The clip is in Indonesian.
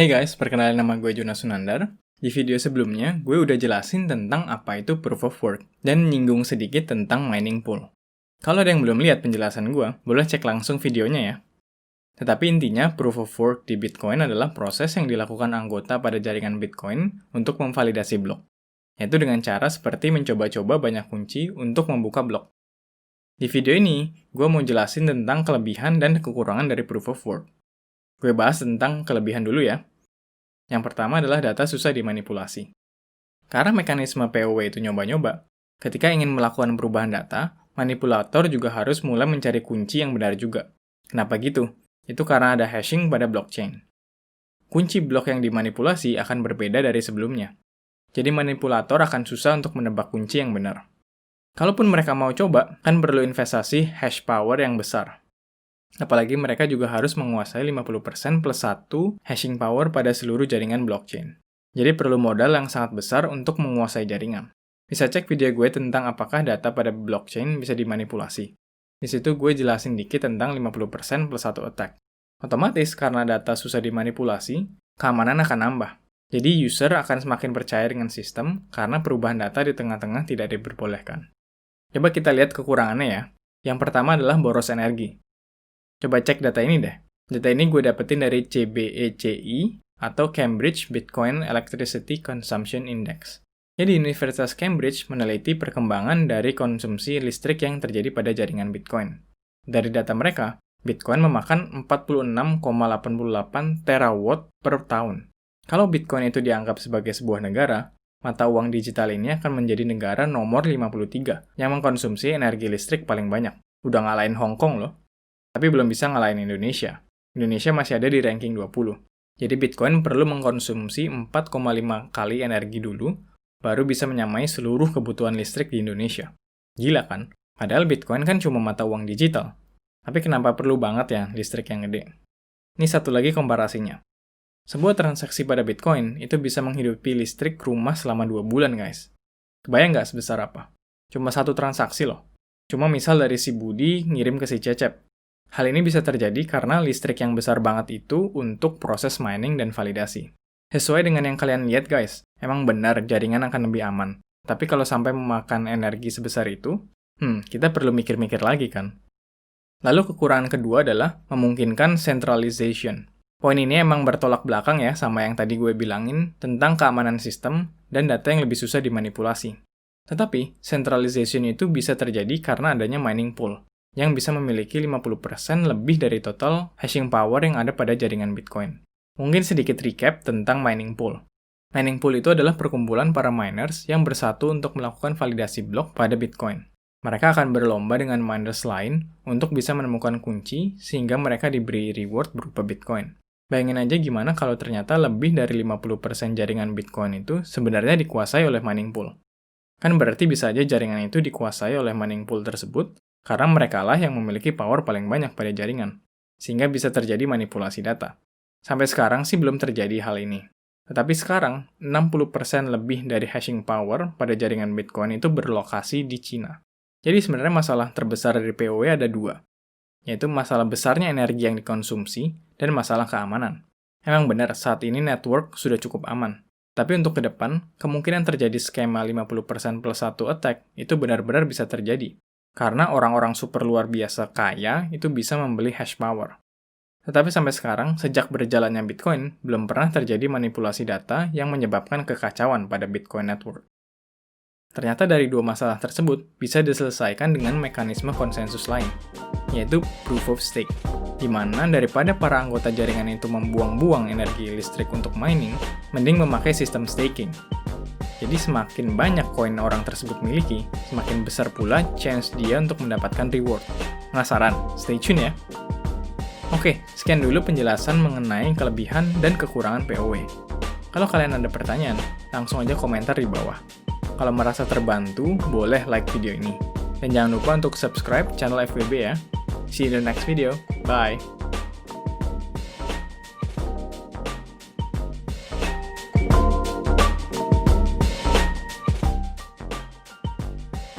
Hey guys, perkenalkan nama gue Jonas Sunandar. Di video sebelumnya, gue udah jelasin tentang apa itu Proof of Work, dan nyinggung sedikit tentang mining pool. Kalau ada yang belum lihat penjelasan gue, boleh cek langsung videonya ya. Tetapi intinya, Proof of Work di Bitcoin adalah proses yang dilakukan anggota pada jaringan Bitcoin untuk memvalidasi blok. Yaitu dengan cara seperti mencoba-coba banyak kunci untuk membuka blok. Di video ini, gue mau jelasin tentang kelebihan dan kekurangan dari Proof of Work. Gue bahas tentang kelebihan dulu ya. Yang pertama adalah data susah dimanipulasi. Karena mekanisme POW itu nyoba-nyoba, ketika ingin melakukan perubahan data, manipulator juga harus mulai mencari kunci yang benar juga. Kenapa gitu? Itu karena ada hashing pada blockchain. Kunci blok yang dimanipulasi akan berbeda dari sebelumnya. Jadi manipulator akan susah untuk menebak kunci yang benar. Kalaupun mereka mau coba, kan perlu investasi hash power yang besar. Apalagi mereka juga harus menguasai 50% plus 1 hashing power pada seluruh jaringan blockchain. Jadi perlu modal yang sangat besar untuk menguasai jaringan. Bisa cek video gue tentang apakah data pada blockchain bisa dimanipulasi. Di situ gue jelasin dikit tentang 50% plus 1 attack. Otomatis karena data susah dimanipulasi, keamanan akan nambah. Jadi user akan semakin percaya dengan sistem karena perubahan data di tengah-tengah tidak diperbolehkan. Coba kita lihat kekurangannya ya. Yang pertama adalah boros energi. Coba cek data ini deh. Data ini gue dapetin dari CBECI atau Cambridge Bitcoin Electricity Consumption Index. Jadi Universitas Cambridge meneliti perkembangan dari konsumsi listrik yang terjadi pada jaringan Bitcoin. Dari data mereka, Bitcoin memakan 46,88 terawatt per tahun. Kalau Bitcoin itu dianggap sebagai sebuah negara, mata uang digital ini akan menjadi negara nomor 53 yang mengkonsumsi energi listrik paling banyak. Udah ngalahin Hong Kong loh. Tapi belum bisa ngalahin Indonesia. Indonesia masih ada di ranking 20. Jadi Bitcoin perlu mengkonsumsi 4,5 kali energi dulu, baru bisa menyamai seluruh kebutuhan listrik di Indonesia. Gila kan? Padahal Bitcoin kan cuma mata uang digital. Tapi kenapa perlu banget ya listrik yang gede? Ini satu lagi komparasinya. Sebuah transaksi pada Bitcoin itu bisa menghidupi listrik rumah selama 2 bulan guys. Kebayang nggak sebesar apa? Cuma satu transaksi loh. Cuma misal dari si Budi ngirim ke si Cecep. Hal ini bisa terjadi karena listrik yang besar banget itu untuk proses mining dan validasi. Sesuai dengan yang kalian lihat guys, emang benar jaringan akan lebih aman. Tapi kalau sampai memakan energi sebesar itu, kita perlu mikir-mikir lagi kan. Lalu kekurangan kedua adalah memungkinkan centralization. Poin ini emang bertolak belakang ya sama yang tadi gue bilangin tentang keamanan sistem dan data yang lebih susah dimanipulasi. Tetapi, centralization itu bisa terjadi karena adanya mining pool yang bisa memiliki 50% lebih dari total hashing power yang ada pada jaringan Bitcoin. Mungkin sedikit recap tentang mining pool. Mining pool itu adalah perkumpulan para miners yang bersatu untuk melakukan validasi blok pada Bitcoin. Mereka akan berlomba dengan miners lain untuk bisa menemukan kunci sehingga mereka diberi reward berupa Bitcoin. Bayangin aja gimana kalau ternyata lebih dari 50% jaringan Bitcoin itu sebenarnya dikuasai oleh mining pool. Kan berarti bisa aja jaringan itu dikuasai oleh mining pool tersebut karena merekalah yang memiliki power paling banyak pada jaringan, sehingga bisa terjadi manipulasi data. Sampai sekarang sih belum terjadi hal ini. Tetapi sekarang, 60% lebih dari hashing power pada jaringan Bitcoin itu berlokasi di Cina. Jadi sebenarnya masalah terbesar dari POW ada dua, yaitu masalah besarnya energi yang dikonsumsi dan masalah keamanan. Emang benar, saat ini network sudah cukup aman. Tapi untuk ke depan, kemungkinan terjadi skema 50% plus 1 attack itu benar-benar bisa terjadi. Karena orang-orang super luar biasa kaya itu bisa membeli hash power. Tetapi sampai sekarang, sejak berjalannya Bitcoin, belum pernah terjadi manipulasi data yang menyebabkan kekacauan pada Bitcoin network. Ternyata dari dua masalah tersebut bisa diselesaikan dengan mekanisme konsensus lain, yaitu proof of stake, di mana daripada para anggota jaringan itu membuang-buang energi listrik untuk mining, mending memakai sistem staking. Jadi semakin banyak koin orang tersebut miliki, semakin besar pula chance dia untuk mendapatkan reward. Penasaran? Stay tune ya! Oke, sekian dulu penjelasan mengenai kelebihan dan kekurangan POW. Kalau kalian ada pertanyaan, langsung aja komentar di bawah. Kalau merasa terbantu, boleh like video ini. Dan jangan lupa untuk subscribe channel FWB ya. See you in the next video. Bye!